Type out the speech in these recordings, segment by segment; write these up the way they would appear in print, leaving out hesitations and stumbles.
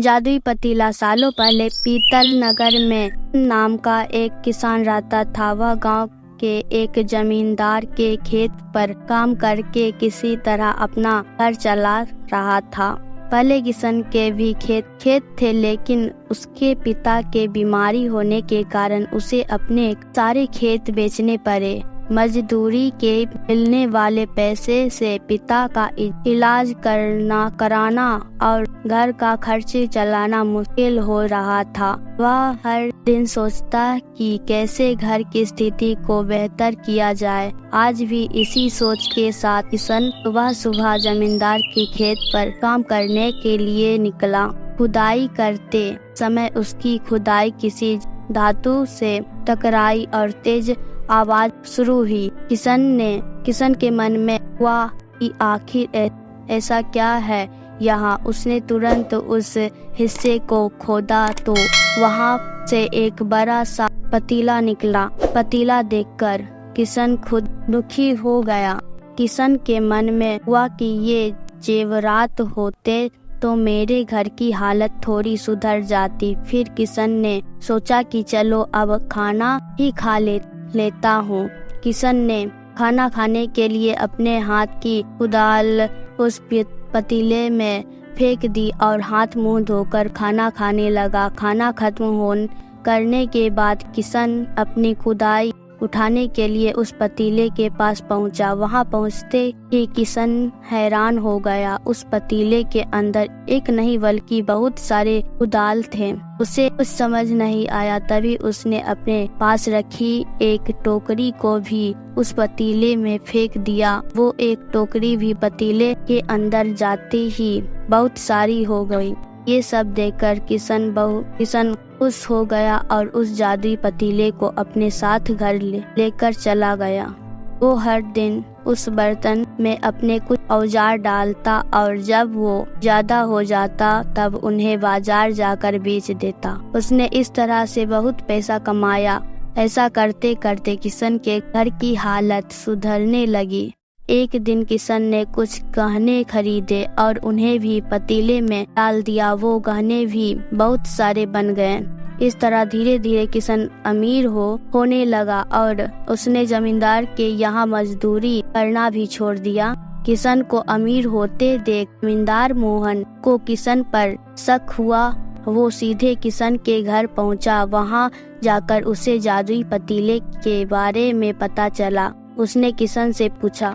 जादुई पतीला। सालों पहले पीतल नगर में नाम का एक किसान रहता था। वह गांव के एक जमींदार के खेत पर काम करके किसी तरह अपना घर चला रहा था। पहले किसान के भी खेत थे, लेकिन उसके पिता के बीमारी होने के कारण उसे अपने सारे खेत बेचने पड़े। मजदूरी के मिलने वाले पैसे से पिता का इलाज कराना और घर का खर्च चलाना मुश्किल हो रहा था। वह हर दिन सोचता कि कैसे घर की स्थिति को बेहतर किया जाए। आज भी इसी सोच के साथ किसान सुबह सुबह जमींदार के खेत पर काम करने के लिए निकला। खुदाई करते समय उसकी खुदाई किसी धातु से टकराई और तेज आवाज शुरू हुई। किसान के मन में हुआ कि आखिर ऐसा क्या है यहाँ। उसने तुरंत उस हिस्से को खोदा तो वहाँ से एक बड़ा सा पतीला निकला। पतीला देखकर किसान खुद दुखी हो गया। किसान के मन में हुआ कि ये जेवरात होते तो मेरे घर की हालत थोड़ी सुधर जाती। फिर किसान ने सोचा कि चलो अब खाना ही खा लेता हूँ। किसान ने खाना खाने के लिए अपने हाथ की कुदाल उस पतीले में फेंक दी और हाथ मुंह धोकर खाना खाने लगा। खाना खत्म करने के बाद किसान अपनी खुदाई उठाने के लिए उस पतीले के पास पहुंचा। वहां पहुंचते ही किसान हैरान हो गया। उस पतीले के अंदर एक नहीं बल्कि बहुत सारे कुदाल थे। उसे कुछ समझ नहीं आया। तभी उसने अपने पास रखी एक टोकरी को भी उस पतीले में फेंक दिया। वो एक टोकरी भी पतीले के अंदर जाते ही बहुत सारी हो गई। ये सब देखकर किसान खुश हो गया और उस जादुई पतीले को अपने साथ घर लेकर चला गया। वो हर दिन उस बर्तन में अपने कुछ औजार डालता और जब वो ज्यादा हो जाता तब उन्हें बाजार जाकर बेच देता। उसने इस तरह से बहुत पैसा कमाया। ऐसा करते करते किसान के घर की हालत सुधरने लगी। एक दिन किसान ने कुछ गहने खरीदे और उन्हें भी पतीले में डाल दिया। वो गहने भी बहुत सारे बन गए। इस तरह धीरे धीरे किसान अमीर होने लगा और उसने जमींदार के यहाँ मजदूरी करना भी छोड़ दिया। किसान को अमीर होते देख जमींदार मोहन को किसान पर शक हुआ। वो सीधे किसान के घर पहुँचा। वहाँ जाकर उसे जादुई पतीले के बारे में पता चला। उसने किसान से पूछा,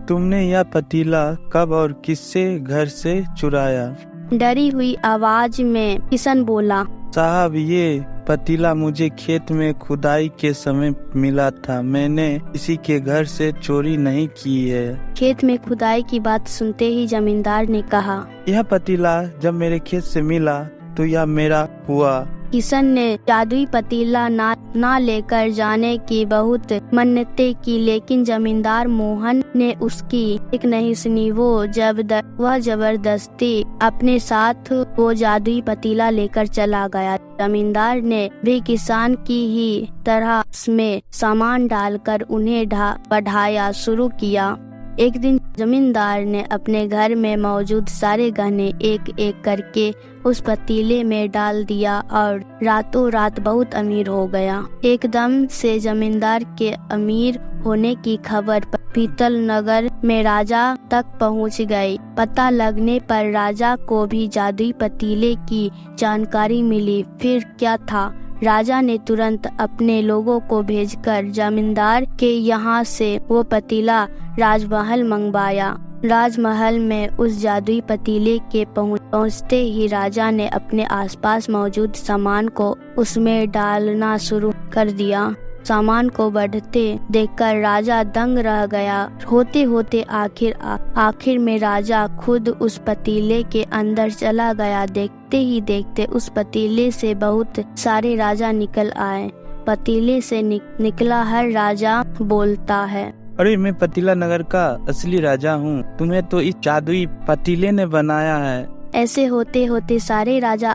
तुमने यह पतीला कब और किससे घर से चुराया? डरी हुई आवाज में किसान बोला, साहब, ये पतीला मुझे खेत में खुदाई के समय मिला था। मैंने किसी के घर से चोरी नहीं की है। खेत में खुदाई की बात सुनते ही जमींदार ने कहा, यह पतीला जब मेरे खेत से मिला तो यह मेरा हुआ। किसान ने जादुई पतीला ना लेकर जाने की बहुत मन्नतें की, लेकिन जमींदार मोहन ने उसकी एक नहीं सुनी। वह जबरदस्ती अपने साथ वो जादुई पतीला लेकर चला गया। जमींदार ने भी किसान की ही तरह उसमें सामान डालकर उन्हें बढ़ाया शुरू किया। एक दिन जमींदार ने अपने घर में मौजूद सारे गहने एक एक करके उस पतीले में डाल दिया और रातों रात बहुत अमीर हो गया। एकदम से जमींदार के अमीर होने की खबर पीतल नगर में राजा तक पहुंच गई। पता लगने पर राजा को भी जादुई पतीले की जानकारी मिली। फिर क्या था, राजा ने तुरंत अपने लोगों को भेजकर जमींदार के यहाँ से वो पतीला राजमहल मंगवाया। राजमहल में उस जादुई पतीले के पहुँचते ही राजा ने अपने आसपास मौजूद सामान को उसमें डालना शुरू कर दिया। सामान को बढ़ते देखकर राजा दंग रह गया। होते होते आखिर में राजा खुद उस पतीले के अंदर चला गया। देखते ही देखते उस पतीले से बहुत सारे राजा निकल आए। पतीले से निकला हर राजा बोलता है, अरे, मैं पतीला नगर का असली राजा हूँ। तुम्हें तो इस जादुई पतीले ने बनाया है। ऐसे होते होते सारे राजा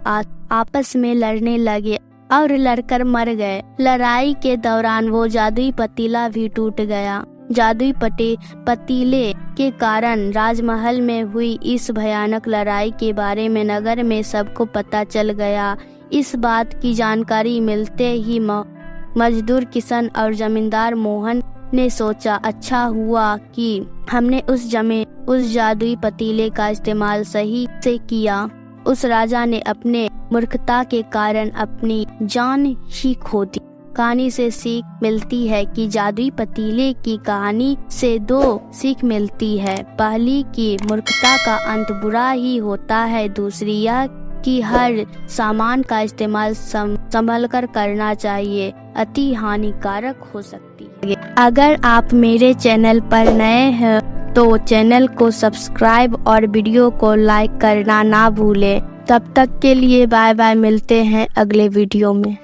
आपस में लड़ने लगे और लड़कर मर गए। लड़ाई के दौरान वो जादुई पतीला भी टूट गया। जादुई पतीले के कारण राजमहल में हुई इस भयानक लड़ाई के बारे में नगर में सबको पता चल गया। इस बात की जानकारी मिलते ही मजदूर किशन और जमींदार मोहन ने सोचा, अच्छा हुआ कि हमने उस जादुई पतीले का इस्तेमाल सही से किया। उस राजा ने अपने मूर्खता के कारण अपनी जान ही खो दी। कहानी से सीख मिलती है कि जादुई पतीले की कहानी से 2 सीख मिलती है। पहली कि मूर्खता का अंत बुरा ही होता है। दूसरी यह कि हर सामान का इस्तेमाल संभल कर करना चाहिए, अति हानिकारक हो सकती है। अगर आप मेरे चैनल पर नए हैं तो चैनल को सब्सक्राइब और वीडियो को लाइक करना ना भूलें। तब तक के लिए बाय बाय, मिलते हैं अगले वीडियो में।